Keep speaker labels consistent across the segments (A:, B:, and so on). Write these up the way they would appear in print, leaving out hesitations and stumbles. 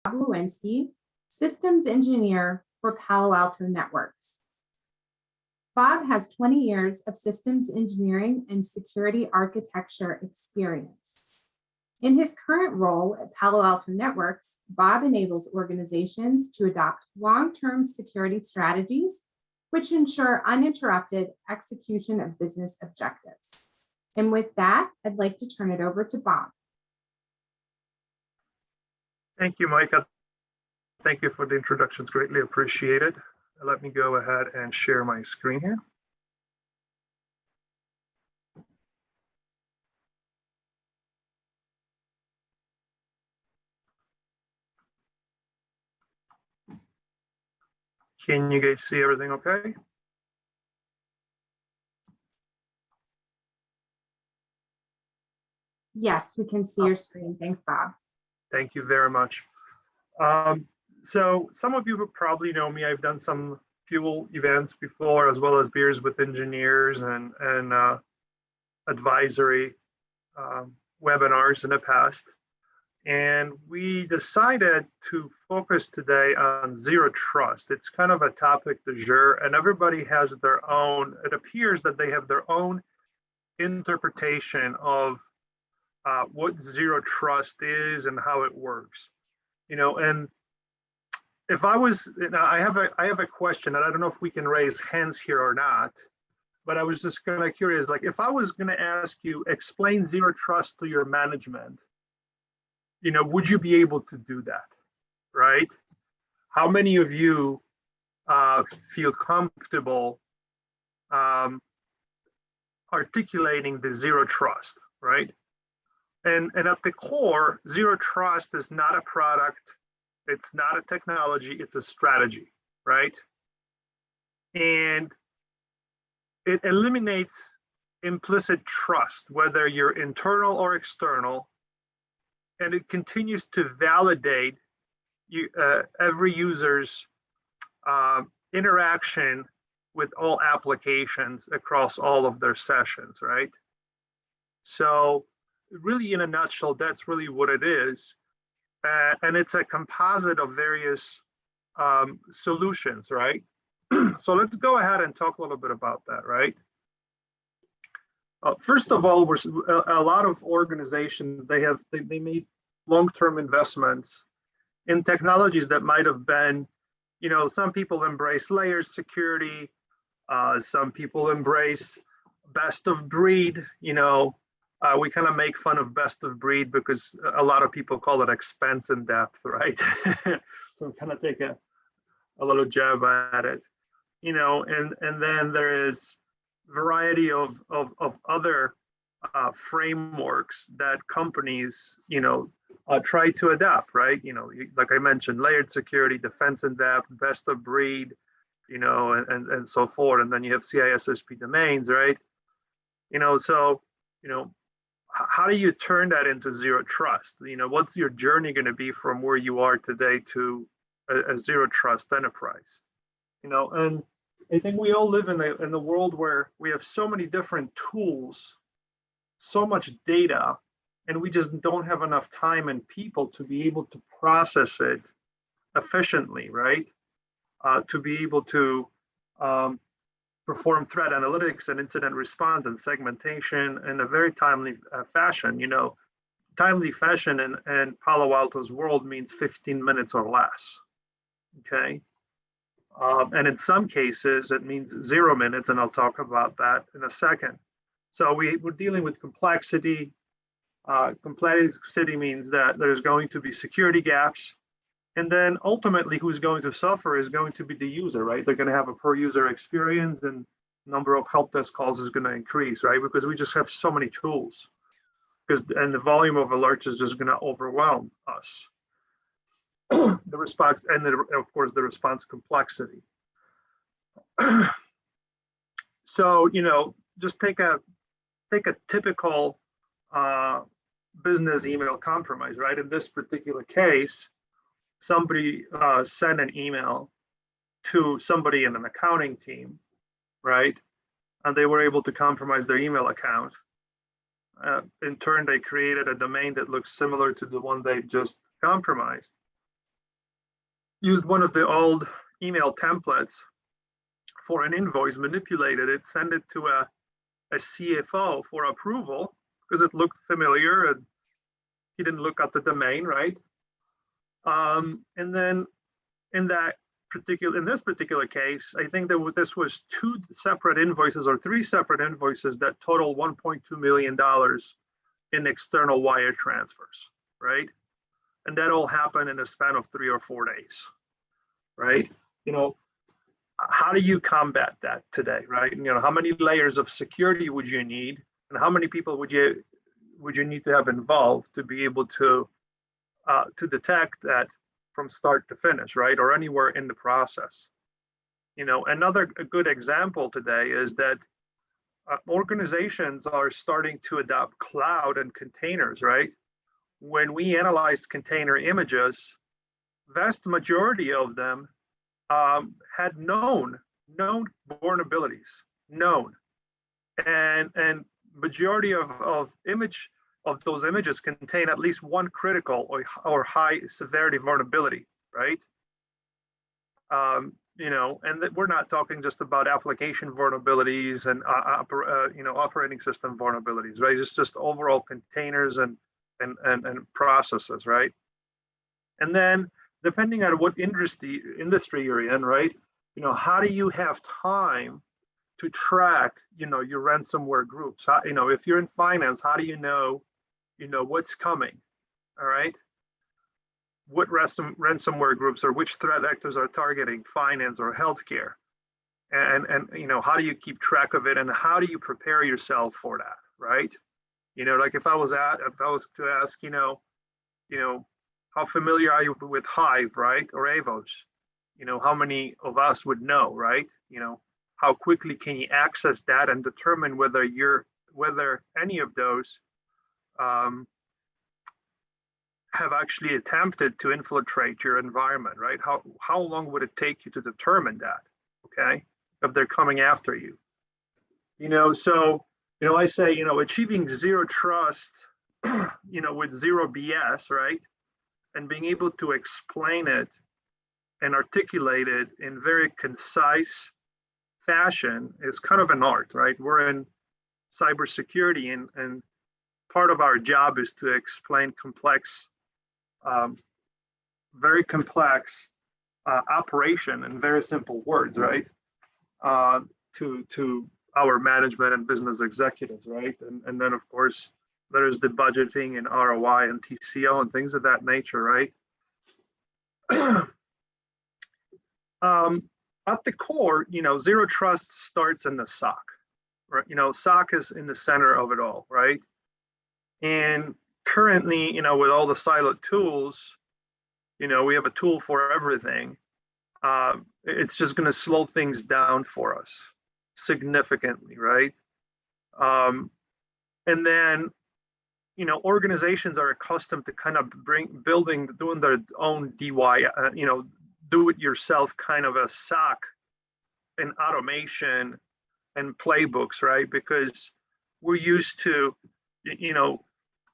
A: Lewinski, Systems Engineer for Palo Alto Networks. Bob has 20 years of systems engineering and security architecture experience. In his current role at Palo Alto Networks, Bob enables organizations to adopt long-term security strategies which ensure uninterrupted execution of business objectives. And with that, I'd like to turn it over to Bob.
B: Thank you, Micah. Thank you for the introductions, greatly appreciated. Let me go ahead and share my screen here. Can you guys see everything okay?
A: Yes, we can see your screen. Thanks, Bob.
B: Thank you very much. So some of you probably know me. I've done some fuel events before, as well as beers with engineers and advisory webinars in the past. And we decided to focus today on zero trust. It's kind of a topic du jour, and everybody has their own, it appears that they have their own interpretation of what zero trust is and how it works. You know, and if I was, I have a question, and I don't know if we can raise hands here or not, but I was just kind of curious, like if I was going to ask you, explain zero trust to your management, you know, would you be able to do that, right? How many of you feel comfortable articulating the zero trust, right? And at the core, zero trust is not a product, it's not a technology, it's a strategy, right? And it eliminates implicit trust, whether you're internal or external, and it continues to validate every user's interaction with all applications across all of their sessions, right? So really, in a nutshell, that's really what it is. And it's a composite of various solutions, right? So let's go ahead and talk a little bit about that, right? First of all, a lot of organizations, they made long-term investments in technologies that might have been, you know, some people embrace layered security, some people embrace best of breed, you know. We kind of make fun of best of breed because a lot of people call it expense and depth, right? So kind of take a little jab at it, you know, and then there is variety of other frameworks that companies, you know, try to adapt, right? You know, like I mentioned, layered security, defense in depth, best of breed, you know, and so forth. And then you have CISSP domains, right? You know, so, you know, how do you turn that into zero trust? You know, what's your journey going to be from where you are today to a zero trust enterprise? You know, and I think we all live in the world where we have so many different tools, so much data, and we just don't have enough time and people to be able to process it efficiently, right? To be able to perform threat analytics and incident response and segmentation in a very timely fashion. You know, timely fashion in Palo Alto's world means 15 minutes or less, okay? And in some cases, it means 0 minutes, and I'll talk about that in a second. So we're dealing with complexity. Complexity means that there's going to be security gaps. And then ultimately, who's going to suffer is going to be the user, right? They're going to have a per user experience, and number of help desk calls is going to increase, right? Because we just have so many tools, and the volume of alerts is just going to overwhelm us. The response, and of course, the response complexity. So, you know, just take a typical business email compromise, right? In this particular case, somebody sent an email to somebody in an accounting team, right? And they were able to compromise their email account. In turn, they created a domain that looks similar to the one they just compromised. used one of the old email templates for an invoice, manipulated it, sent it to a CFO for approval because it looked familiar and he didn't look at the domain, right? And then in this particular case, I think that this was two separate invoices or three separate invoices that total $1.2 million in external wire transfers, right? And that all happened in a span of 3 or 4 days, right? You know, how do you combat that today, right? You know, how many layers of security would you need, and how many people would you need to have involved to be able to detect that from start to finish, right, or anywhere in the process? You know, another good example today is that organizations are starting to adopt cloud and containers, right? When we analyzed container images, vast majority of them had known vulnerabilities, and majority of those images contain at least one critical or high severity vulnerability, right? You know, and we're not talking just about application vulnerabilities and you know, operating system vulnerabilities, right? It's just overall containers and processes, right? And then depending on what industry you're in, right? You know, how do you have time to track, you know, your ransomware groups? How, you know, if you're in finance, how do you know what's coming? All right. What ransomware groups or which threat actors are targeting finance or healthcare? And you know, how do you keep track of it, and how do you prepare yourself for that, right? You know, like if I was to ask, you know, how familiar are you with Hive, right, or Avos? You know, how many of us would know, right? You know, how quickly can you access that and determine whether any of those have actually attempted to infiltrate your environment, right? How long would it take you to determine that, okay, if they're coming after you? You know, so, you know, I say, you know, achieving zero trust, you know, with zero BS, right? And being able to explain it and articulate it in very concise fashion is kind of an art, right? We're in cybersecurity, and part of our job is to explain complex, very complex operation in very simple words, right? To our management and business executives, right? And then of course there's the budgeting and ROI and TCO and things of that nature, right? At the core, you know, zero trust starts in the SOC, right? You know, SOC is in the center of it all, right? And currently, you know, with all the siloed tools, you know, we have a tool for everything. It's just going to slow things down for us significantly, right? And then, you know, organizations are accustomed to kind of doing their own DIY, you know, do-it-yourself kind of a SOC and automation and playbooks, right? Because we're used to, you know,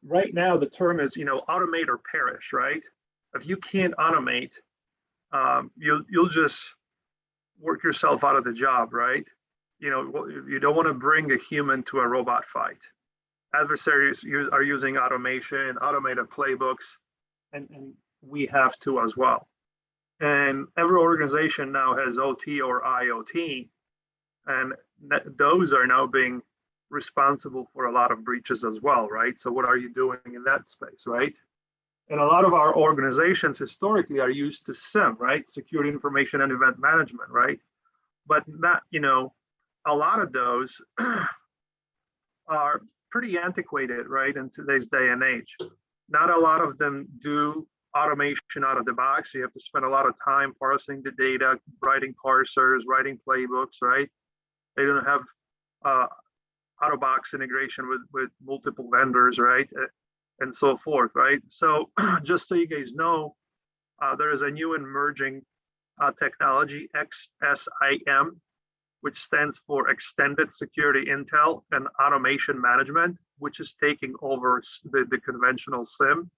B: right now the term is, you know, automate or perish, right? If you can't automate, you'll just work yourself out of the job, right? You know, you don't want to bring a human to a robot fight. Adversaries are using automation, automated playbooks, and we have to as well. And every organization now has OT or IoT, and those are now being responsible for a lot of breaches as well, right? So what are you doing in that space, right? And a lot of our organizations historically are used to SIEM, right? Security Information and Event Management, right? But not, you know, a lot of those are pretty antiquated, right, in today's day and age. Not a lot of them do automation out of the box. You have to spend a lot of time parsing the data, writing parsers, writing playbooks, right? They don't have out-of-box integration with multiple vendors, right? And so forth, right? So just so you guys know, there is a new emerging technology, XSIM, which stands for Extended Security Intel and Automation Management, which is taking over the conventional SIEM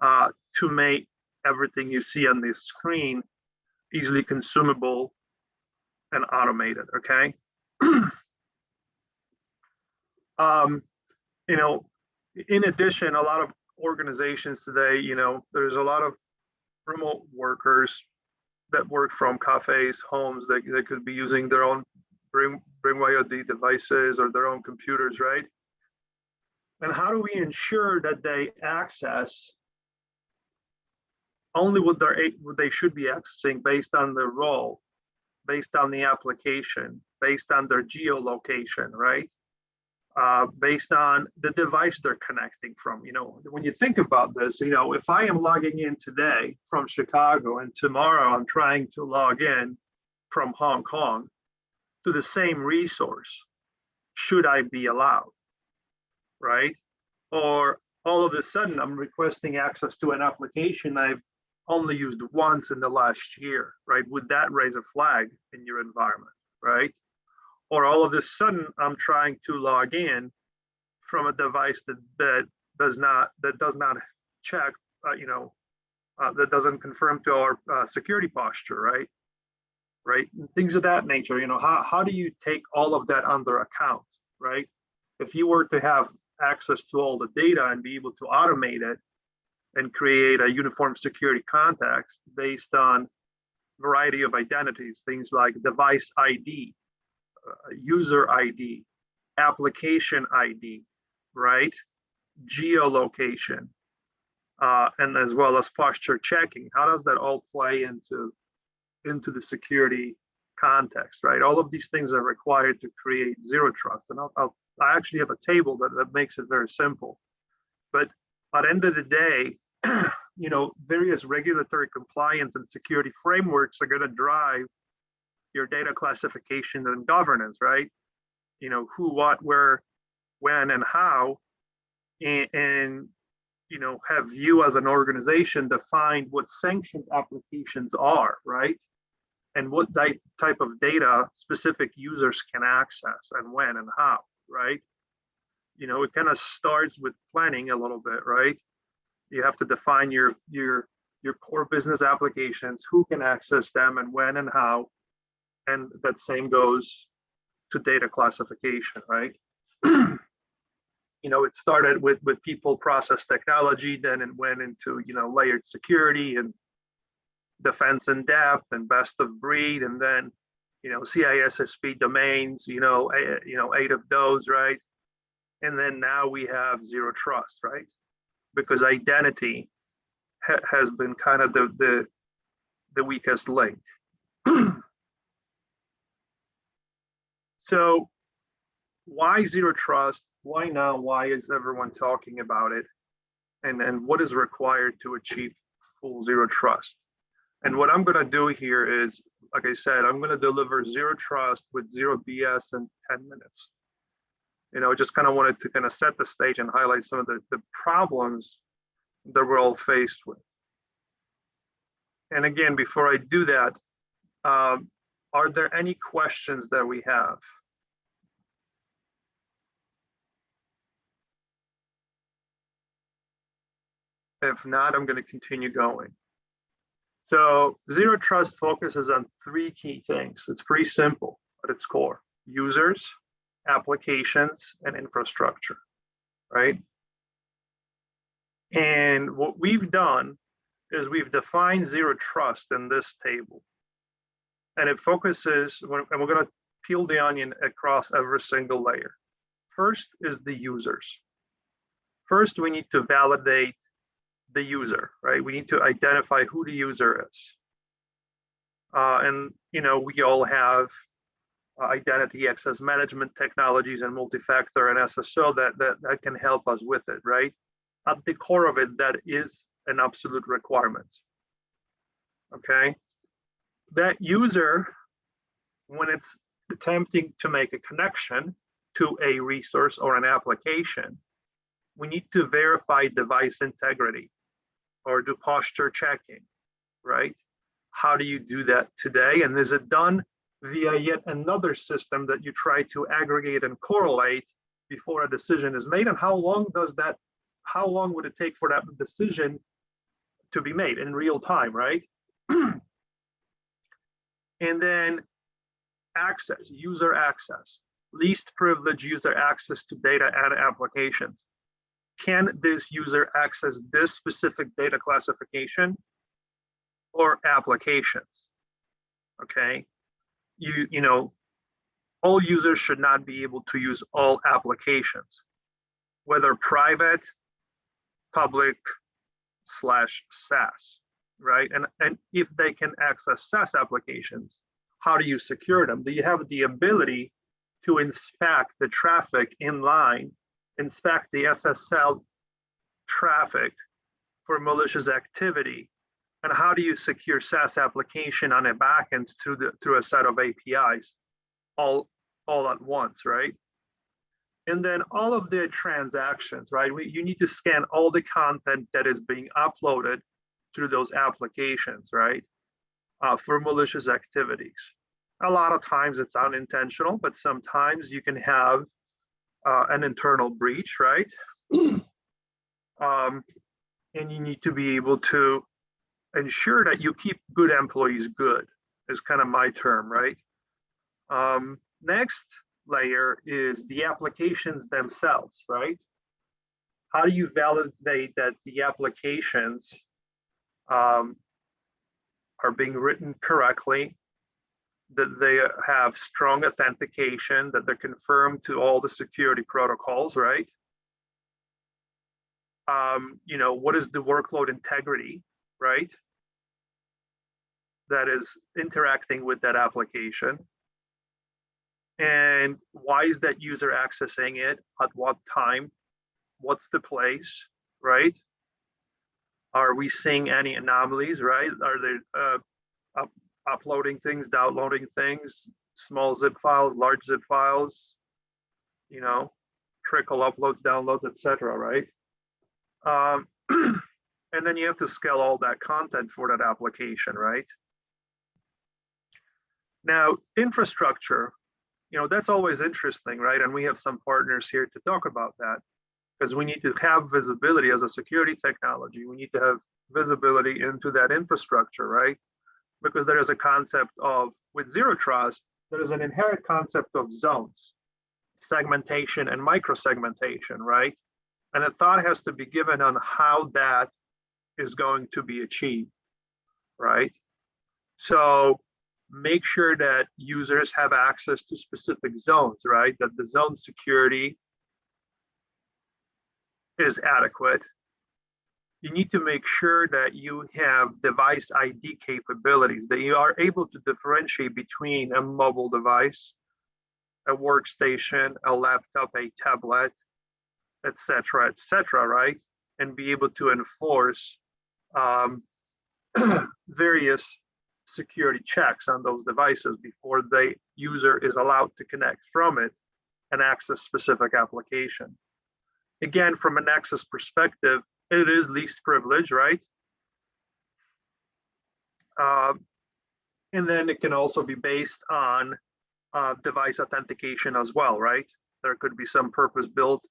B: to make everything you see on this screen easily consumable and automated, okay? You know, in addition, a lot of organizations today, you know, there's a lot of remote workers that work from cafes, homes. They could be using their own bring YOD devices or their own computers, right? And how do we ensure that they access only what they should be accessing based on their role, based on the application, based on their geolocation, right? Based on the device they're connecting from. You know, when you think about this, you know, if I am logging in today from Chicago and tomorrow I'm trying to log in from Hong Kong to the same resource, should I be allowed, right? Or all of a sudden I'm requesting access to an application I've only used once in the last year, right? Would that raise a flag in your environment, right? Or all of a sudden I'm trying to log in from a device that does not check, that doesn't conform to our security posture, right? Right, things of that nature. You know, how do you take all of that under account, right? If you were to have access to all the data and be able to automate it and create a uniform security context based on a variety of identities, things like device ID, user ID, application ID, right? Geolocation, and as well as posture checking. How does that all play into the security context, right? All of these things are required to create zero trust. And I actually have a table that makes it very simple. But at the end of the day, you know, various regulatory compliance and security frameworks are going to drive your data classification and governance, right? You know, who, what, where, when, and how, and you know, have you as an organization define what sanctioned applications are, right? And what type of data specific users can access and when and how, right? You know, it kind of starts with planning a little bit, right? You have to define your core business applications, who can access them and when and how. And that same goes to data classification, right? You know, it started with people, process, technology, then it went into, you know, layered security and defense in depth and best of breed, and then, you know, CISSP domains, you know, 8 of those, right? And then now we have zero trust, right? Because identity has been kind of the weakest link. So why zero trust? Why now? Why is everyone talking about it? And what is required to achieve full zero trust? And what I'm going to do here is, like I said, I'm going to deliver zero trust with zero BS in 10 minutes. You know, just kind of wanted to kind of set the stage and highlight some of the problems that we're all faced with. And again, before I do that, are there any questions that we have? If not, I'm going to continue going. So zero trust focuses on 3 key things. It's pretty simple at its core: users, applications, and infrastructure, right? And what we've done is we've defined zero trust in this table. And it focuses, and we're going to peel the onion across every single layer. First is the users. First, we need to validate the user, right? We need to identify who the user is. And, you know, we all have identity access management technologies and multi-factor and SSO that can help us with it, right? At the core of it, that is an absolute requirement. Okay. That user, when it's attempting to make a connection to a resource or an application, we need to verify device integrity or do posture checking, right? How do you do that today? And is it done via yet another system that you try to aggregate and correlate before a decision is made? And how long would it take for that decision to be made in real time, right? And then access, user access, least privileged user access to data and applications. Can this user access this specific data classification or applications? Okay, you know, all users should not be able to use all applications, whether private, public, / SaaS, right? And if they can access SaaS applications, how do you secure them? Do you have the ability to inspect the traffic in line, inspect the SSL traffic for malicious activity? And how do you secure SaaS application on a backend through a set of APIs all at once, right? And then all of the transactions, right? You need to scan all the content that is being uploaded through those applications, right? For malicious activities. A lot of times it's unintentional, but sometimes you can have an internal breach, right? And you need to be able to ensure that you keep good employees good, is kind of my term, right? Next layer is the applications themselves, right? How do you validate that the applications are being written correctly, that they have strong authentication, that they're confirmed to all the security protocols, right? You know, what is the workload integrity, right? That is interacting with that application. And why is that user accessing it? At what time? What's the place, right? Are we seeing any anomalies, right? Are they uploading things, downloading things, small zip files, large zip files, you know, trickle uploads, downloads, etc., right? And then you have to scale all that content for that application, right? Now, infrastructure, you know, that's always interesting, right? And we have some partners here to talk about that, because we need to have visibility as a security technology. We need to have visibility into that infrastructure, right? Because there is a concept of, with zero trust, there is an inherent concept of zones, segmentation and micro-segmentation, right? And a thought has to be given on how that is going to be achieved, right? So make sure that users have access to specific zones, right? That the zone security is adequate. You need to make sure that you have device ID capabilities, that you are able to differentiate between a mobile device, a workstation, a laptop, a tablet, et cetera, right? And be able to enforce various security checks on those devices before the user is allowed to connect from it and access specific application. Again, from an access perspective, it is least privilege, right? And then it can also be based on device authentication as well, right? There could be some purpose-built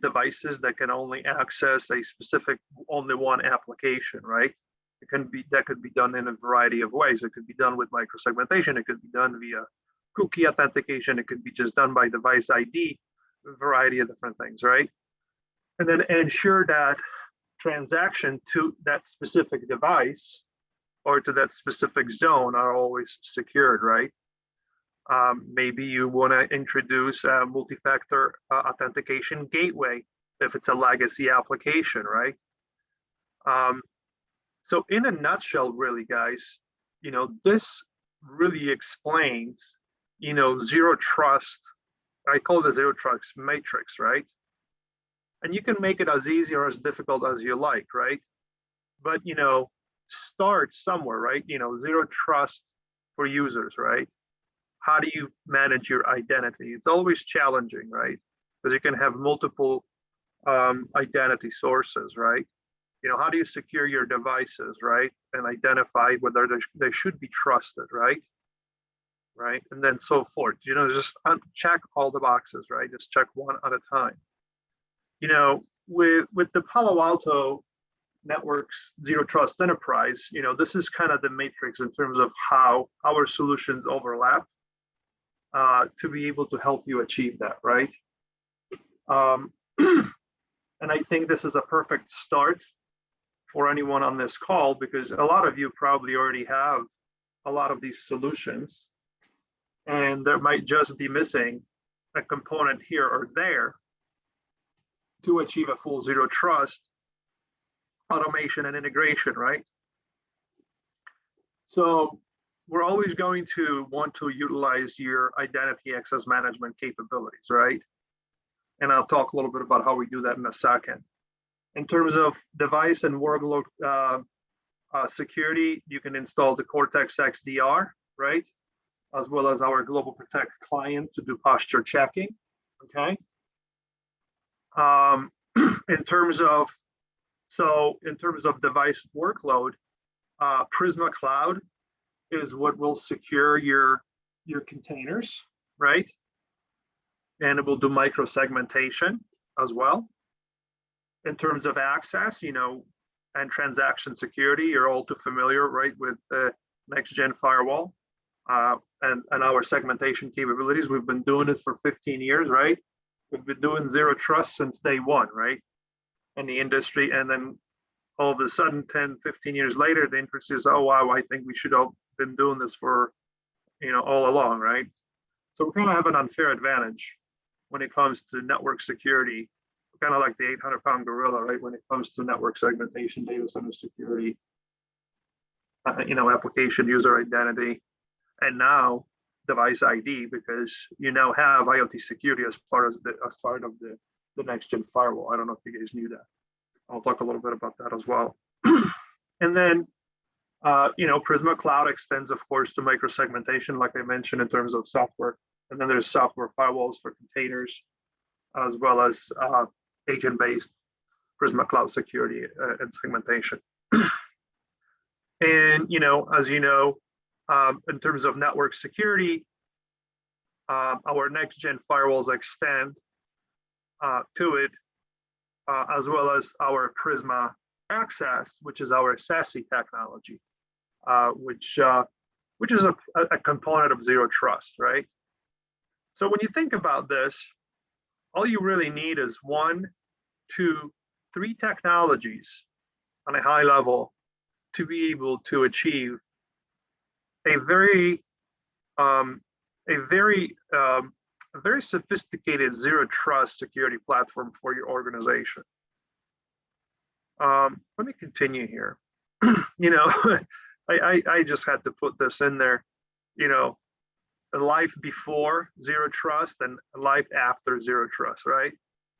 B: devices that can only access a specific, only one application, right? It can be, that could be done in a variety of ways. It could be done with microsegmentation. It could be done via cookie authentication. It could be just done by device ID, a variety of different things, right? And then ensure that transaction to that specific device or to that specific zone are always secured, right? Maybe you want to introduce a multi-factor authentication gateway if it's a legacy application, right? So in a nutshell, really, guys, you know, this really explains, you know, zero trust. I call it the zero trust matrix, right? And you can make it as easy or as difficult as you like, right? But, you know, start somewhere, right? You know, zero trust for users, right? How do you manage your identity? It's always challenging, right? Because you can have multiple identity sources, right? You know, how do you secure your devices, right? And identify whether they should be trusted, right? Right, and then so forth. You know, just check all the boxes, right? Just check one at a time. You know, with the Palo Alto networks, zero trust enterprise, this is kind of the matrix in terms of how our solutions overlap to be able to help you achieve that, right? And I think this is a perfect start for anyone on this call, because a lot of you probably already have a lot of these solutions, and there might just be missing a component here or there to achieve a full zero trust automation and integration, right? So we're always going to want to utilize your identity access management capabilities, right? And I'll talk a little bit about how we do that in a second. In terms of device and workload security, you can install the Cortex XDR, right? As well as our Global Protect client to do posture checking, okay? In terms of device workload, Prisma Cloud is what will secure your containers, right? And it will do micro-segmentation as well. In terms of access, and transaction security, you're all too familiar, right, with the next-gen firewall and our segmentation capabilities. We've been doing this for 15 years, right? We've been doing zero trust since day one, right? In the industry, and then all of a sudden 10, 15 years later, the interest is, oh wow, I think we should have been doing this for, all along, right? So we kind of have an unfair advantage when it comes to network security, kind of like the 800-pound gorilla, right? When it comes to network segmentation, data center security, application user identity, and now device ID, because you now have IoT security as part of the next gen firewall. I don't know if you guys knew that. I'll talk a little bit about that as well. And then, Prisma Cloud extends, of course, to micro-segmentation, like I mentioned, in terms of software. And then there's software firewalls for containers, as well as agent-based Prisma Cloud security and segmentation. And, as you know, in terms of network security, our next-gen firewalls extend to it, as well as our Prisma Access, which is our SASE technology, which is a component of zero trust, right? So when you think about this, all you really need is 1, 2, 3 technologies on a high level to be able to achieve a very sophisticated zero trust security platform for your organization. Let me continue here. I just had to put this in there, a life before zero trust and a life after zero trust, right?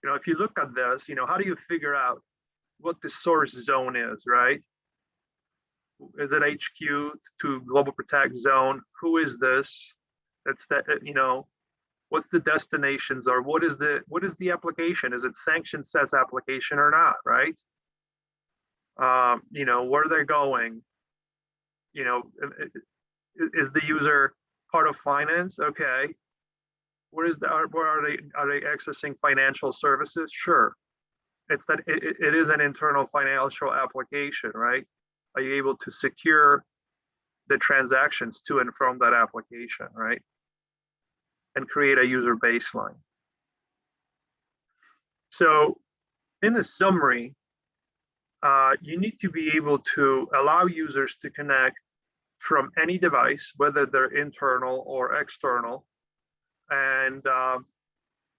B: If you look at this, how do you figure out what the source zone is, right? Is it HQ to Global Protect zone? Who is this? It's that, what's the destinations, or what is the application? Is it sanctioned SaaS application or not, right? Where they're going, is the user part of finance? Okay. Where are they accessing financial services? Sure. It's that it is an internal financial application, right? Are you able to secure the transactions to and from that application, right? And create a user baseline. So in a summary, you need to be able to allow users to connect from any device, whether they're internal or external, and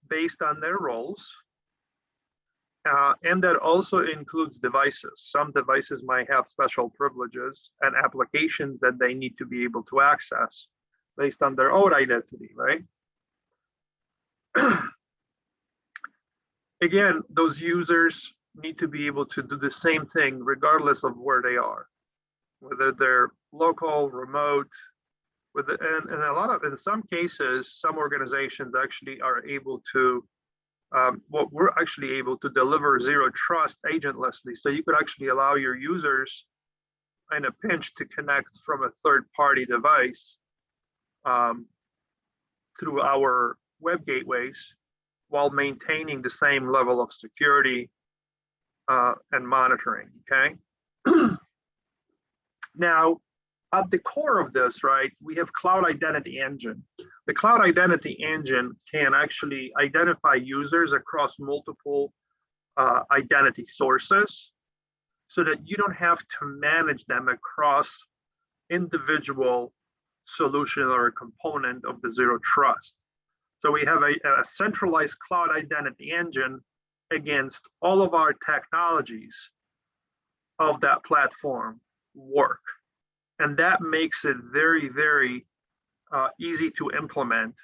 B: based on their roles. And that also includes devices. Some devices might have special privileges and applications that they need to be able to access based on their own identity, right? Again, those users need to be able to do the same thing regardless of where they are, whether they're local, remote, in some cases, some organizations actually are able to, we're actually able to deliver zero trust agentlessly. So you could actually allow your users in a pinch to connect from a third-party device through our web gateways while maintaining the same level of security and monitoring, okay? Now, at the core of this, right, we have Cloud Identity Engine. The Cloud Identity Engine can actually identify users across multiple identity sources so that you don't have to manage them across individual solution or a component of the Zero Trust. So we have a centralized Cloud Identity Engine against all of our technologies of that platform work. And that makes it very, very easy to implement,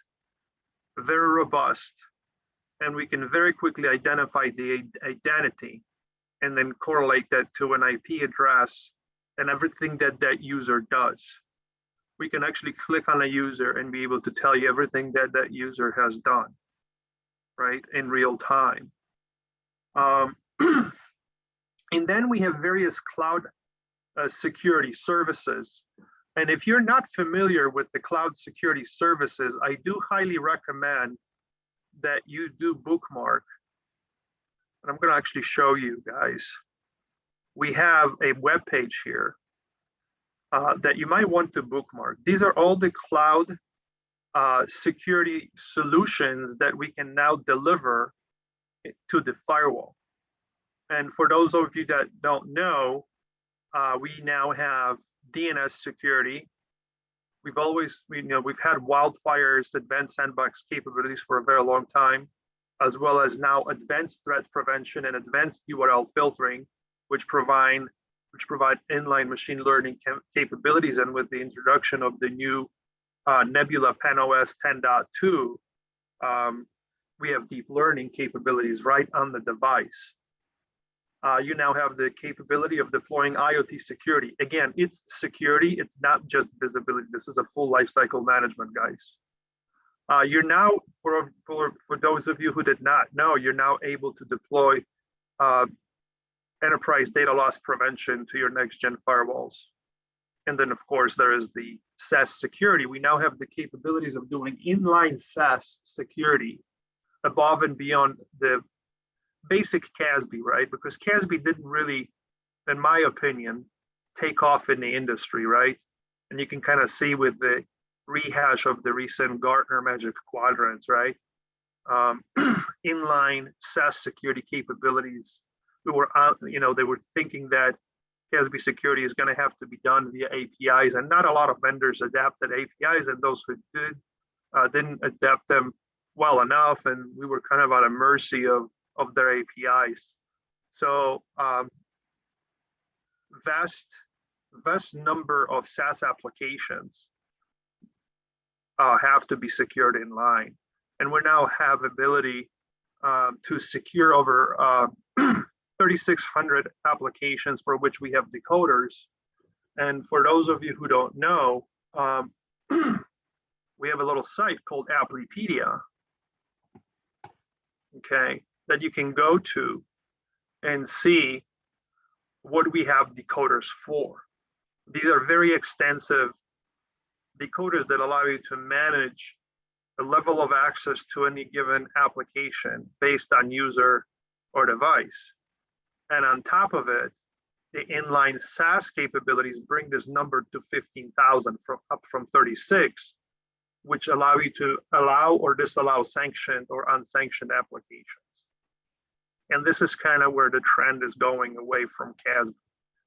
B: very robust, and we can very quickly identify the identity and then correlate that to an IP address and everything that that user does. We can actually click on a user and be able to tell you everything that that user has done, right, in real time. And then we have various cloud security services. And if you're not familiar with the cloud security services, I do highly recommend that you do bookmark. And I'm going to actually show you guys. We have a web page here that you might want to bookmark. These are all the cloud security solutions that we can now deliver to the firewall. And for those of you that don't know, we now have DNS security. We've had wildfires, advanced sandbox capabilities for a very long time, as well as now advanced threat prevention and advanced URL filtering, which provide inline machine learning capabilities. And with the introduction of the new Nebula PenOS 10.2, we have deep learning capabilities right on the device. You now have the capability of deploying IoT security. Again, it's security, it's not just visibility. This is a full lifecycle management, guys. You're now, for those of you who did not know, you're now able to deploy enterprise data loss prevention to your next-gen firewalls. And then, of course, there is the SaaS security. We now have the capabilities of doing inline SaaS security above and beyond the basic CASB, right? Because CASB didn't really, in my opinion, take off in the industry, right? And you can kind of see with the rehash of the recent Gartner Magic Quadrants, right? Inline SaaS security capabilities. They were thinking that CASB security is going to have to be done via APIs, and not a lot of vendors adapted APIs, and those who did didn't adapt them well enough, and we were kind of at a mercy of their APIs. So vast number of SaaS applications have to be secured in line. And we now have ability to secure over 3,600 applications for which we have decoders. And for those of you who don't know, we have a little site called Applipedia, okay, that you can go to and see what we have decoders for. These are very extensive decoders that allow you to manage the level of access to any given application based on user or device. And on top of it, the inline SaaS capabilities bring this number to 15,000 up from 36, which allow you to allow or disallow sanctioned or unsanctioned applications. And this is kind of where the trend is going away from CASB,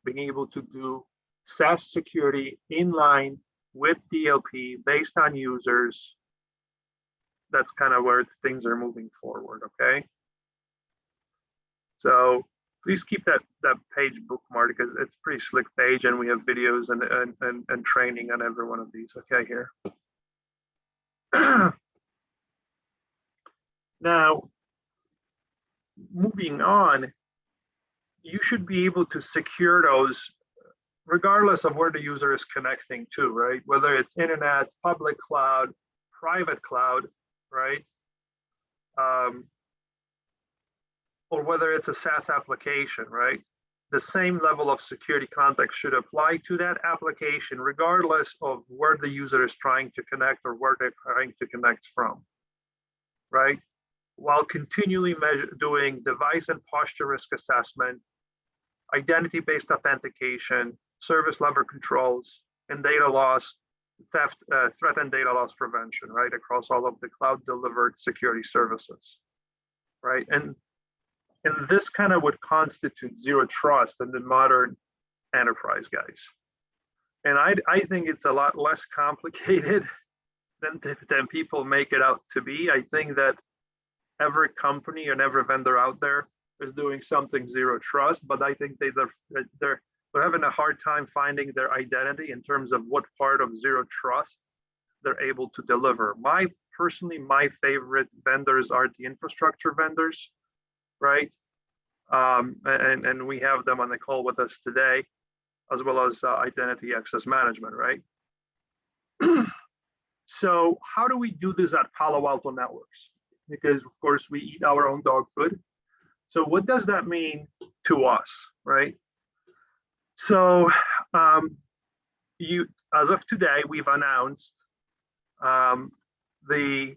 B: being able to do SaaS security in line with DLP based on users. That's kind of where things are moving forward, okay? So please keep that page bookmarked because it's a pretty slick page, and we have videos and training on every one of these, okay, here. Now, moving on, you should be able to secure those regardless of where the user is connecting to, right? Whether it's internet, public cloud, private cloud, right? Or whether it's a SaaS application, right? The same level of security context should apply to that application regardless of where the user is trying to connect or where they're trying to connect from, right? While continually doing device and posture risk assessment identity-based authentication, service level controls, and data loss, theft, threat and data loss prevention, right, across all of the cloud-delivered security services, right? And this kind of would constitute zero trust in the modern enterprise, guys. And I think it's a lot less complicated than people make it out to be. I think that every company and every vendor out there is doing something zero trust, but I think they're having a hard time finding their identity in terms of what part of zero trust they're able to deliver. Personally, my favorite vendors are the infrastructure vendors, right? And we have them on the call with us today, as well as identity access management, right? So how do we do this at Palo Alto Networks? Because of course we eat our own dog food. So what does that mean to us, right? So as of today, we've announced the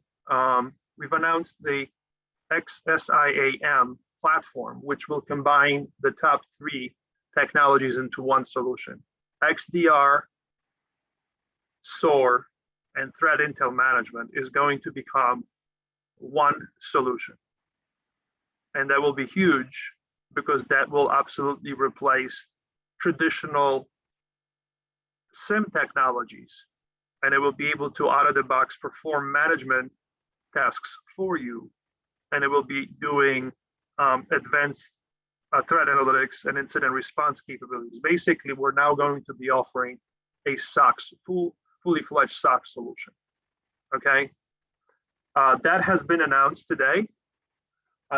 B: xSIAM platform, which will combine the top 3 technologies into one solution. XDR, SOAR, and threat intel management is going to become one solution. And that will be huge because that will absolutely replace traditional SIM technologies. And it will be able to out of the box perform management tasks for you. And it will be doing advanced threat analytics and incident response capabilities. Basically, we're now going to be offering a SOC, fully fledged SOC solution, okay? That has been announced today.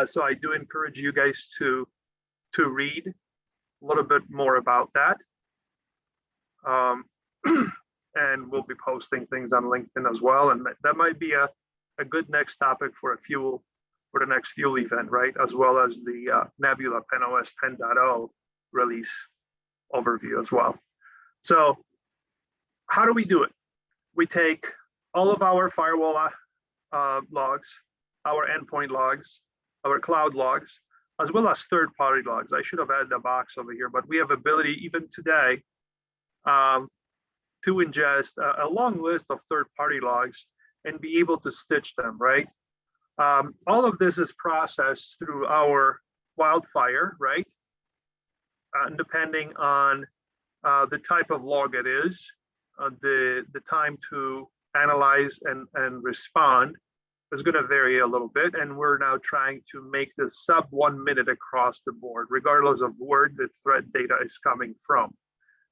B: So I do encourage you guys to read a little bit more about that. And we'll be posting things on LinkedIn as well. And that might be a good next topic for the next Fuel event, right? As well as the Nebula PenOS 10.0 release overview as well. So how do we do it? We take all of our firewall logs, our endpoint logs, our cloud logs, as well as third-party logs. I should have added a box over here, but we have ability even today to ingest a long list of third-party logs and be able to stitch them, right? All of this is processed through our Wildfire, right? And depending on the type of log it is, the time to analyze and respond is going to vary a little bit. And we're now trying to make this sub 1 minute across the board, regardless of where the threat data is coming from.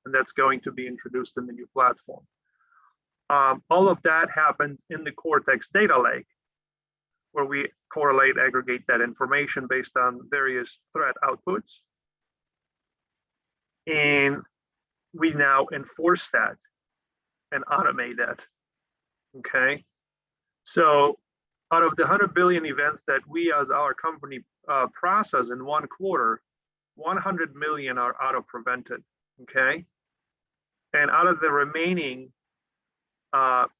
B: And that's going to be introduced in the new platform. All of that happens in the Cortex data lake, where we correlate, aggregate that information based on various threat outputs. And we now enforce that and automate that, okay? So out of the 100 billion events that we as our company process in one quarter, 100 million are auto-prevented, okay? And out of the remaining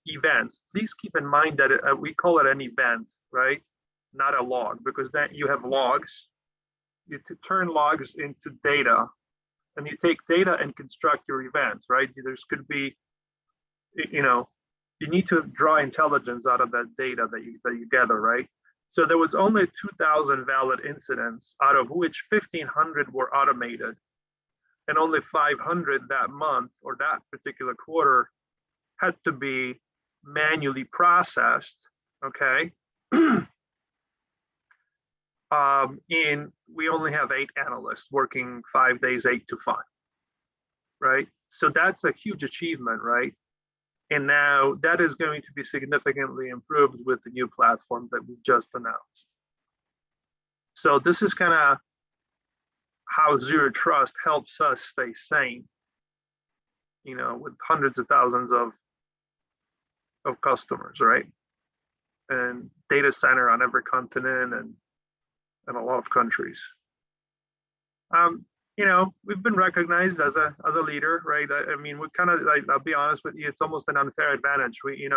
B: events, please keep in mind that we call it an event, right? Not a log, because then you have logs. You turn logs into data, and you take data and construct your events, right? There's could be, you need to draw intelligence out of that data that you gather, right? So there was only 2,000 valid incidents, out of which 1,500 were automated, and only 500 that month or that particular quarter had to be manually processed, okay? And we only have 8 analysts working 5 days, 8 to 5, right? So that's a huge achievement, right? And now that is going to be significantly improved with the new platform that we just announced. So this is kind of how Zero Trust helps us stay sane, with hundreds of thousands of customers, right? And data center on every continent and a lot of countries. We've been recognized as a leader, right? I mean, we kind of, like, I'll be honest with you, it's almost an unfair advantage. We,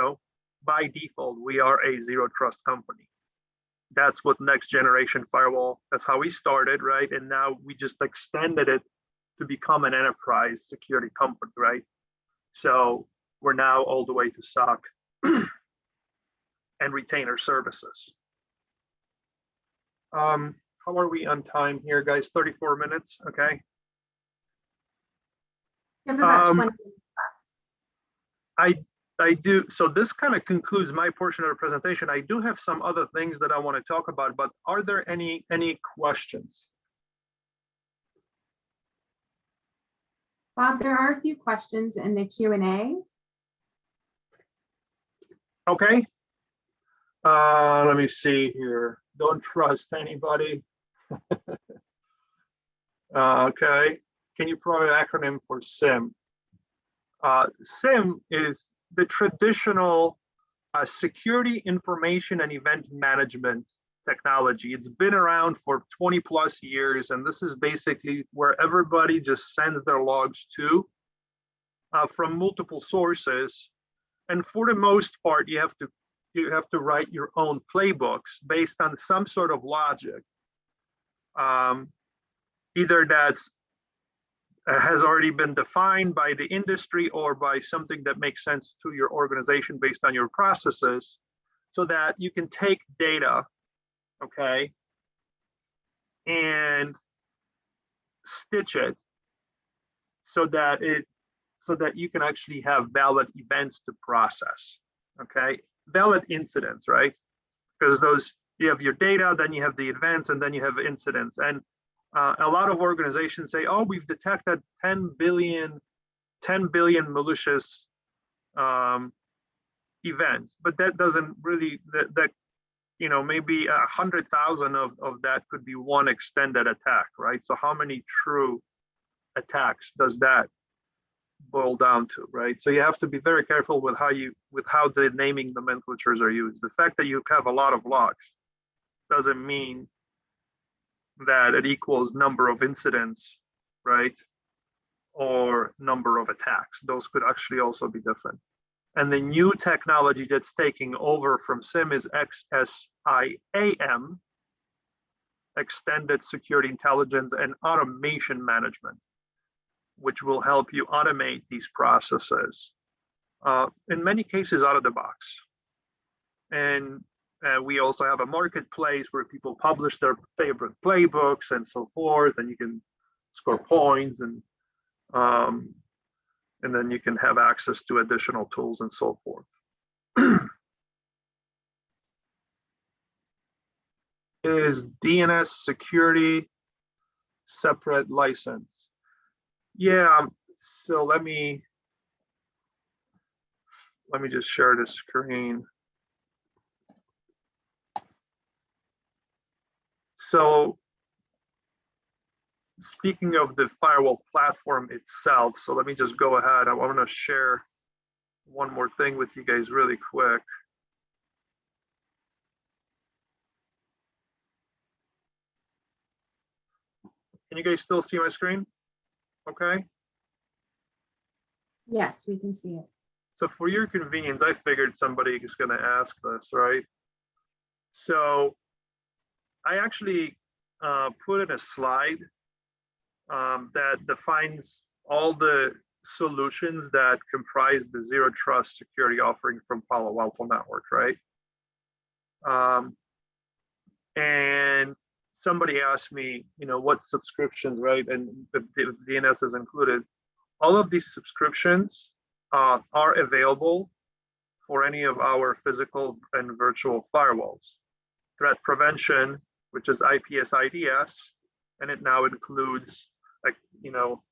B: by default, we are a Zero Trust company. That's what next generation firewall, that's how we started, right? And now we just extended it to become an enterprise security company, right? So we're now all the way to SOC and retainer services. How are we on time here, guys? 34 minutes, okay.
A: You have about 20 minutes left.
B: I do, so this kind of concludes my portion of the presentation. I do have some other things that I want to talk about, but are there any questions?
A: Bob, there are a few questions in the Q&A.
B: Okay. Let me see here. Don't trust anybody. Okay. Can you provide an acronym for SIM? SIM is the traditional security information and event management technology. It's been around for 20 plus years, and this is basically where everybody just sends their logs to from multiple sources. And for the most part, you have to write your own playbooks based on some sort of logic. Either that's has already been defined by the industry or by something that makes sense to your organization based on your processes, so that you can take data, okay, and stitch it so that you can actually have valid events to process, okay, valid incidents, right? Because those, you have your data, then you have the events, and then you have incidents. And a lot of organizations say, oh, we've detected 10 billion malicious events, but that doesn't really, that you know, maybe 100,000 of that could be one extended attack, right? So how many true attacks does that boil down to, right? So you have to be very careful with how the naming nomenclatures are used. The fact that you have a lot of logs doesn't mean that it equals number of incidents, right? Or number of attacks. Those could actually also be different. And the new technology that's taking over from SIM is XSIAM, Extended Security Intelligence and Automation Management, which will help you automate these processes, in many cases out of the box. And we also have a marketplace where people publish their favorite playbooks and so forth, and you can score points, and then you can have access to additional tools and so forth. Is DNS security separate license? Yeah, so let me just share the screen. So speaking of the firewall platform itself, so let me just go ahead. I want to share one more thing with you guys really quick. Can you guys still see my screen? Okay.
A: Yes, we can see it.
B: So for your convenience, I figured somebody is going to ask this, right? So I actually put in a slide that defines all the solutions that comprise the zero trust security offering from Palo Alto Networks, right? And somebody asked me, you know, what subscriptions, right? And the DNS is included. All of these subscriptions are available for any of our physical and virtual firewalls. Threat prevention, which is IPS IDS, and it now includes, like, you know,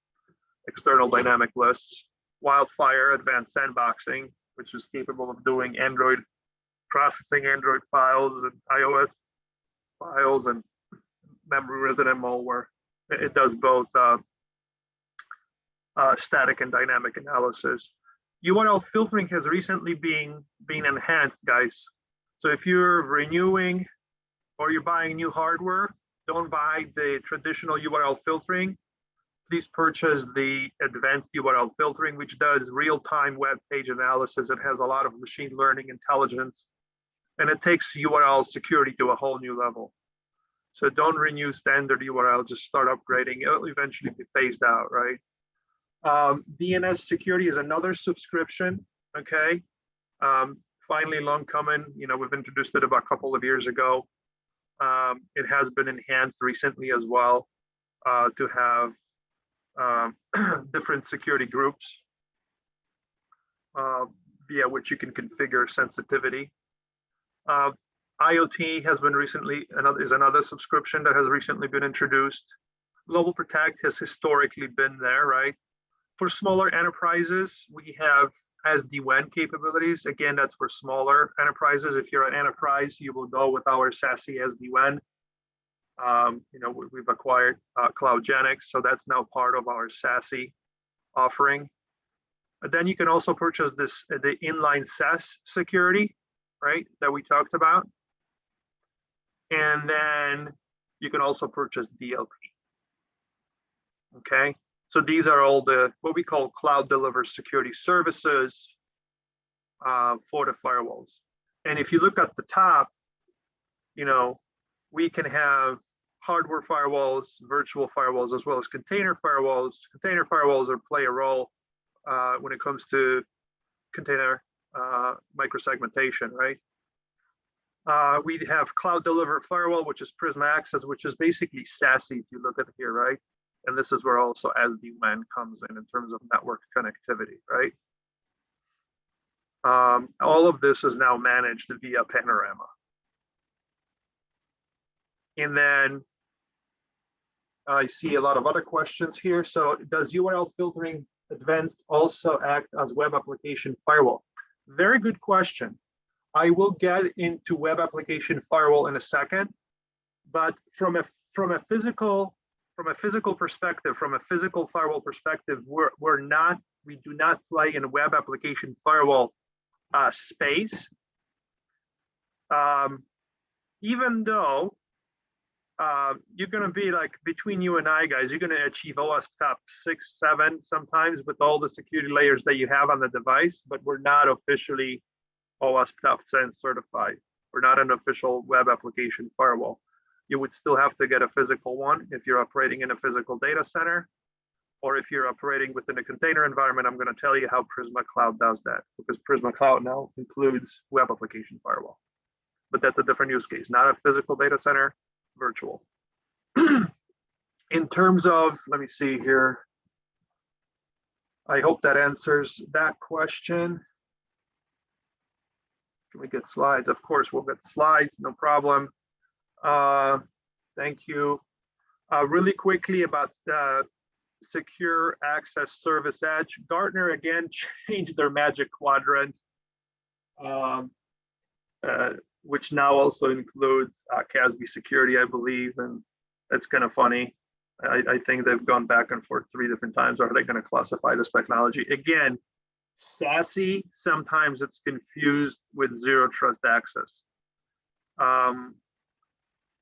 B: external dynamic lists. Wildfire, advanced sandboxing, which is capable of doing Android, processing Android files and iOS files and memory resident malware. It does both static and dynamic analysis. URL filtering has recently been enhanced, guys. So if you're renewing or you're buying new hardware, don't buy the traditional URL filtering. Please purchase the advanced URL filtering, which does real-time web page analysis. It has a lot of machine learning intelligence, and it takes URL security to a whole new level. So don't renew standard URL, just start upgrading. It'll eventually be phased out, right? DNS security is another subscription, okay? Finally, long coming, we've introduced it about a couple of years ago. It has been enhanced recently as well to have different security groups via which you can configure sensitivity. IoT has been recently, another subscription that has recently been introduced. Global Protect has historically been there, right? For smaller enterprises, we have SD-WAN capabilities. Again, that's for smaller enterprises. If you're an enterprise, you will go with our SASE SD-WAN. We've acquired CloudGenix, so that's now part of our SASE offering. And then you can also purchase the inline SaaS security, right, that we talked about. And then you can also purchase DLP. Okay, so these are all what we call cloud delivered security services for the firewalls. And if you look at the top, we can have hardware firewalls, virtual firewalls, as well as container firewalls. Container firewalls play a role when it comes to container microsegmentation, right? We have cloud delivered firewall, which is Prisma Access, which is basically SASE if you look at it here, right? And this is where also SD-WAN comes in terms of network connectivity, right? All of this is now managed via Panorama. And then I see a lot of other questions here. So does URL filtering advanced also act as web application firewall? Very good question. I will get into web application firewall in a second, but from a physical perspective, from a physical firewall perspective, we do not play in a web application firewall space. Even though you're going to be like, between you and I, guys, you're going to achieve OWASP top 6, 7 sometimes with all the security layers that you have on the device, but we're not officially OWASP top 10 certified. We're not an official web application firewall. You would still have to get a physical one if you're operating in a physical data center, or if you're operating within a container environment. I'm going to tell you how Prisma Cloud does that, because Prisma Cloud now includes web application firewall. But that's a different use case, not a physical data center, virtual. In terms of, let me see here. I hope that answers that question. Can we get slides? Of course, we'll get slides, no problem. Thank you. Really quickly about secure access service edge. Gartner again changed their magic quadrant, which now also includes CASB security, I believe, and that's kind of funny. I think they've gone back and forth 3 different times. Are they going to classify this technology? Again, SASE, sometimes it's confused with zero trust access.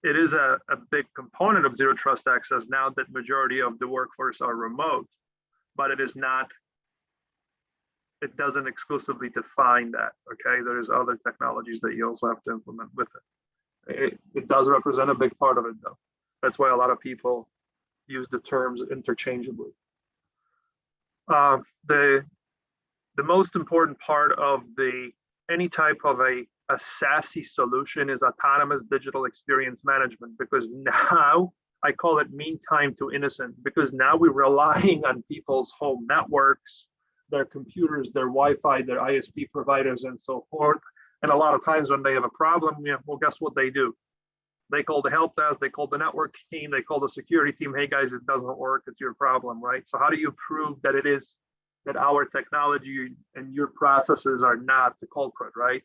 B: It is a big component of zero trust access now that majority of the workforce are remote, but it is not, it doesn't exclusively define that, okay? There's other technologies that you also have to implement with it. It does represent a big part of it though. That's why a lot of people use the terms interchangeably. The most important part of any type of a SASE solution is autonomous digital experience management, because now I call it mean time to innocence, because now we're relying on people's home networks, their computers, their Wi-Fi, their ISP providers, and so forth. And a lot of times when they have a problem, well, guess what they do? They call the help desk, they call the network team, they call the security team. Hey guys, it doesn't work, it's your problem, right? So how do you prove that it is, that our technology and your processes are not the culprit, right?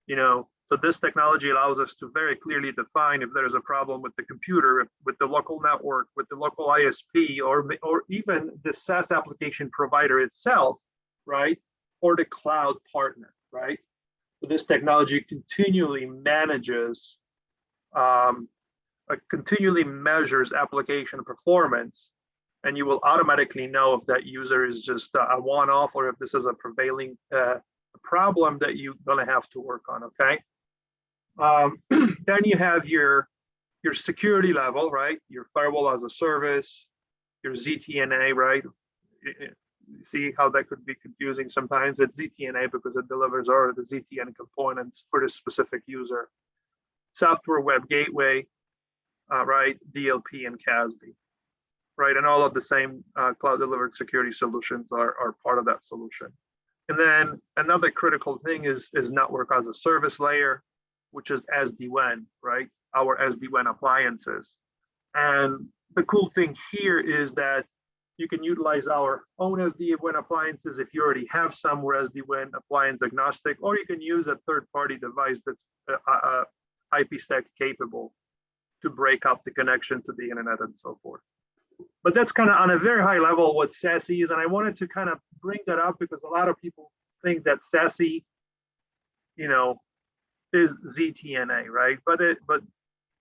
B: So this technology allows us to very clearly define if there's a problem with the computer, with the local network, with the local ISP, or even the SaaS application provider itself, right? Or the cloud partner, right? So this technology continually manages, continually measures application performance, and you will automatically know if that user is just a one-off or if this is a prevailing problem that you're going to have to work on, okay? Then you have your your security level, right? Your firewall as a service, your ZTNA, right? See how that could be confusing sometimes. It's ZTNA because it delivers all the ZTN components for the specific user. Software web gateway, right? DLP and CASB, right? And all of the same cloud delivered security solutions are part of that solution. And then another critical thing is network as a service layer, which is SD-WAN, right? Our SD-WAN appliances. And the cool thing here is that you can utilize our own SD-WAN appliances if you already have somewhere SD-WAN appliance agnostic, or you can use a third-party device that's IPsec capable to break up the connection to the internet and so forth. But that's kind of on a very high level what SASE is. And I wanted to kind of bring that up because a lot of people think that SASE, you know, is ZTNA, right? But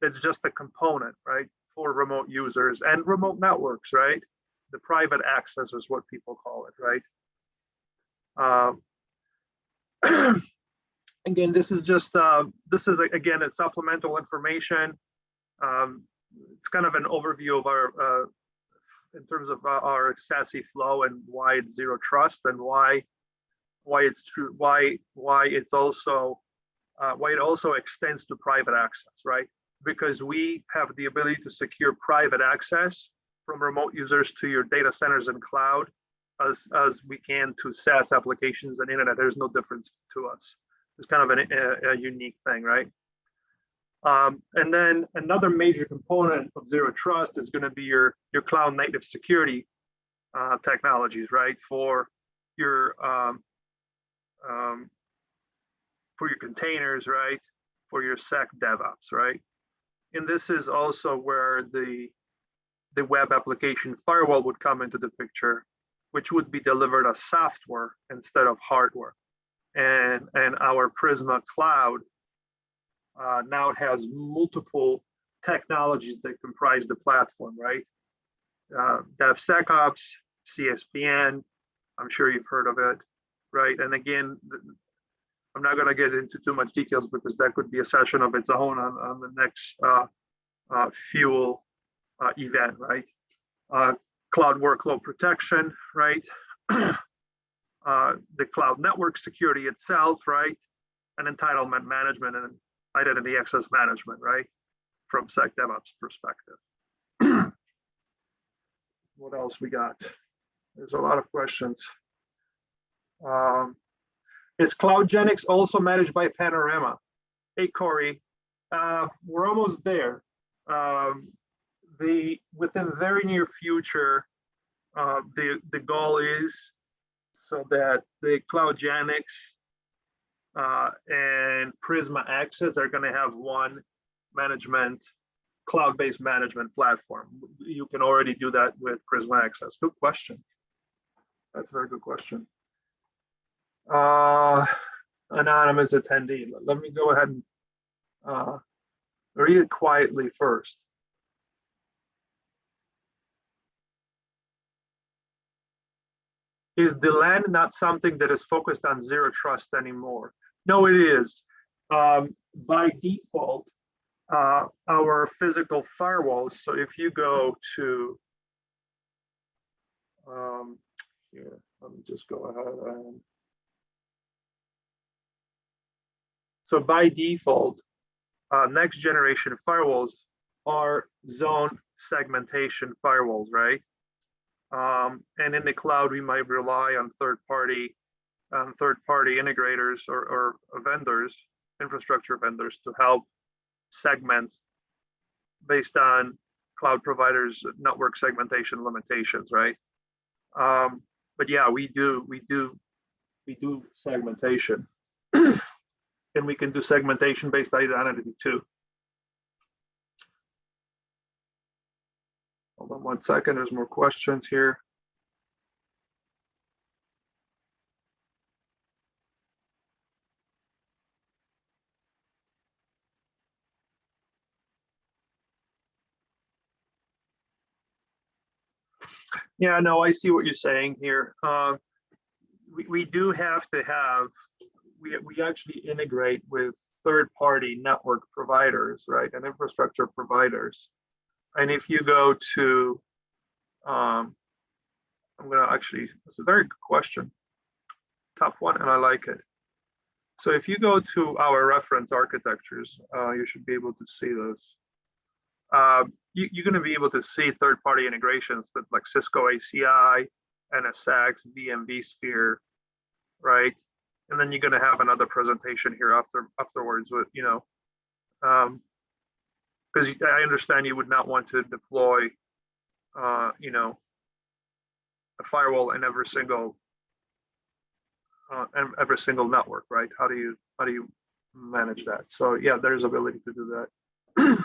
B: it's just a component, right, for remote users and remote networks, right? The private access is what people call it, right? Again, this is just again, it's supplemental information. It's kind of an overview of our in terms of our SASE flow and why it's zero trust and why it's true, why it's also why it also extends to private access, right? Because we have the ability to secure private access from remote users to your data centers and cloud as we can to SaaS applications and internet. There's no difference to us. It's kind of a unique thing, right? And then another major component of zero trust is going to be your cloud native security technologies, right? For your containers, right? For your SEC DevOps, right? And this is also where the web application firewall would come into the picture, which would be delivered as software instead of hardware. And our Prisma Cloud now has multiple technologies that comprise the platform, right? DevSecOps, CSPN, I'm sure you've heard of it, right? And again, I'm not going to get into too much details because that could be a session of its own on the next Fuel event, right? Cloud workload protection, right? The cloud network security itself, right? And entitlement management and identity access management, right? From SecDevOps perspective. What else we got? There's a lot of questions. Is CloudGenix also managed by Panorama? Hey, Corey, we're almost there. Within the very near future, the goal is so that the CloudGenix and Prisma Access are going to have one cloud-based management platform. You can already do that with Prisma Access. Good question. That's a very good question. Anonymous attendee. Let me go ahead and read it quietly first. Is the LAN not something that is focused on zero trust anymore? No, it is. By default, our physical firewalls, so if you go to, here, let me just go ahead and, so by default, next generation firewalls are zone segmentation firewalls, right? And in the cloud, we might rely on third-party integrators or vendors, infrastructure vendors, to help segment based on cloud providers' network segmentation limitations, right? But yeah, we do segmentation, and we can do segmentation based identity too. Hold on 1 second, there's more questions here. Yeah, no, I see what you're saying here. We do have to have we actually integrate with third-party network providers, right, and infrastructure providers. And if you go to, I'm gonna actually, it's a very good question, tough one, and I like it. So if you go to our reference architectures, you should be able to see this. You're going to be able to see third-party integrations with like Cisco ACI, NSX, vSphere, right? And then you're going to have another presentation here afterwards with, you know, because I understand you would not want to deploy, you know, a firewall in every single network, right? How do you manage that? So yeah, there's ability to do that.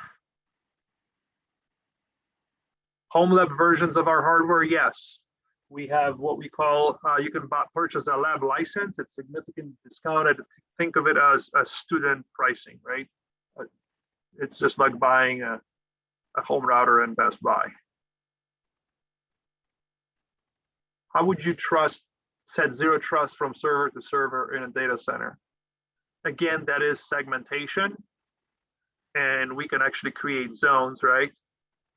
B: Home lab versions of our hardware, yes. We have what we call, you can purchase a lab license. It's significantly discounted. Think of it as a student pricing, right? It's just like buying a home router in Best Buy. How would you set zero trust from server to server in a data center? Again, that is segmentation. And we can actually create zones, right?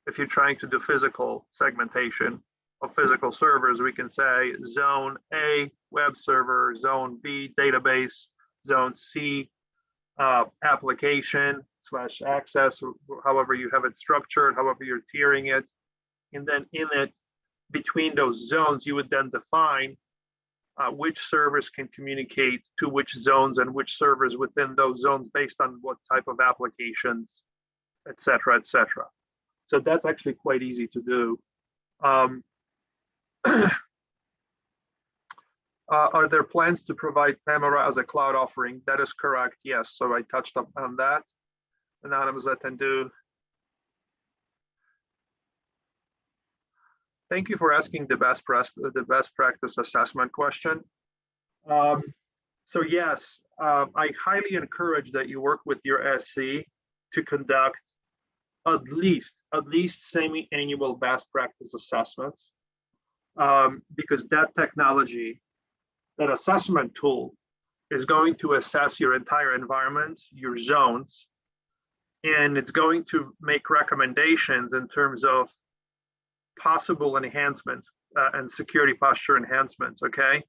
B: If you're trying to do physical segmentation of physical servers, we can say zone A, web server, zone B, database, zone C, application / access, however you have it structured, however you're tiering it. And then in it, between those zones, you would then define which servers can communicate to which zones and which servers within those zones based on what type of applications, et cetera, et cetera. So that's actually quite easy to do. Are there plans to provide Pamara as a cloud offering? That is correct, yes. So I touched up on that. Anonymous Attendu. Thank you for asking the best practice assessment question. So yes, I highly encourage that you work with your SC to conduct at least semi-annual best practice assessments, because that technology, that assessment tool, is going to assess your entire environment, your zones, and it's going to make recommendations in terms of possible enhancements and security posture enhancements, okay?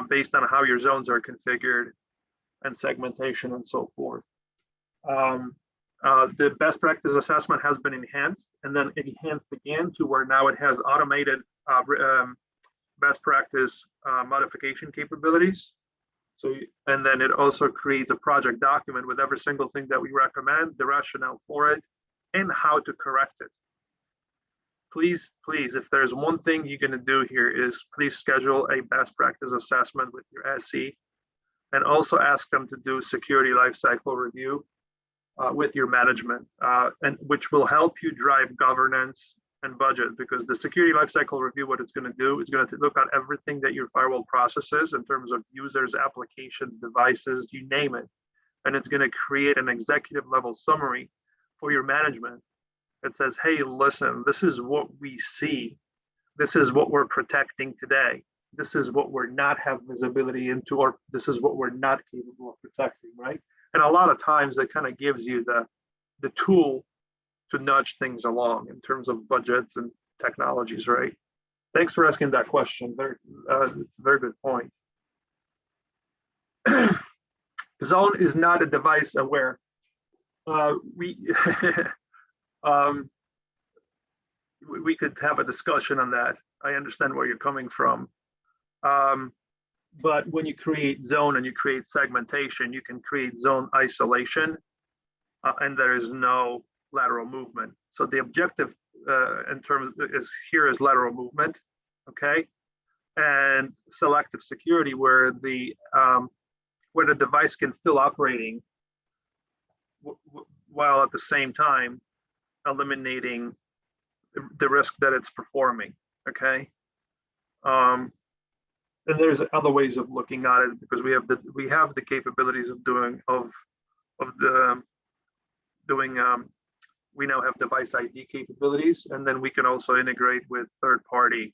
B: Based on how your zones are configured and segmentation and so forth. The best practice assessment has been enhanced and then enhanced again to where now it has automated best practice modification capabilities. So, and then it also creates a project document with every single thing that we recommend, the rationale for it, and how to correct it. Please, if there's one thing you're going to do here is please schedule a best practice assessment with your SC, and also ask them to do security lifecycle review with your management, and which will help you drive governance and budget, because the security lifecycle review, what it's going to do is going to look at everything that your firewall processes in terms of users, applications, devices, you name it. And it's going to create an executive level summary for your management that says, hey, listen, this is what we see. This is what we're protecting today. This is what we're not have visibility into, or this is what we're not capable of protecting, right? And a lot of times that kind of gives you the tool to nudge things along in terms of budgets and technologies, right? Thanks for asking that question. It's a very good point. Zone is not a device aware. We could have a discussion on that. I understand where you're coming from. But when you create zone and you create segmentation, you can create zone isolation, and there is no lateral movement. So the objective in terms is lateral movement, okay? And selective security, where the device can still operating while at the same time eliminating the risk that it's performing, okay? And there's other ways of looking at it, because we have the capabilities of doing we now have device ID capabilities, and then we can also integrate with third-party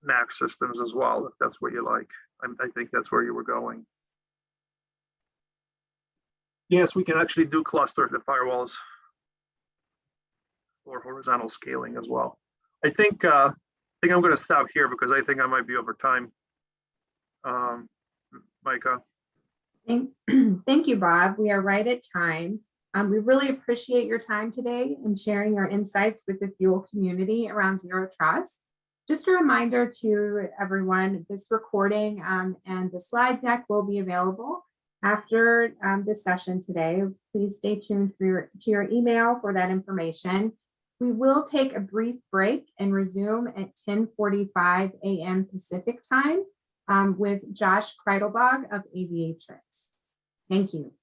B: NAC systems as well, if that's what you like. I think that's where you were going. Yes, we can actually do cluster the firewalls or horizontal scaling as well. I think I'm going to stop here because I think I might be over time. Micah.
A: Thank you, Bob. We are right at time. We really appreciate your time today and sharing your insights with the Fuel community around Zero Trust. Just a reminder to everyone, this recording and the slide deck will be available after this session today. Please stay tuned to your email for that information. We will take a brief break and resume at 10:45 a.m. Pacific time with Josh Kreidelbach of Aviatrix. Thank you.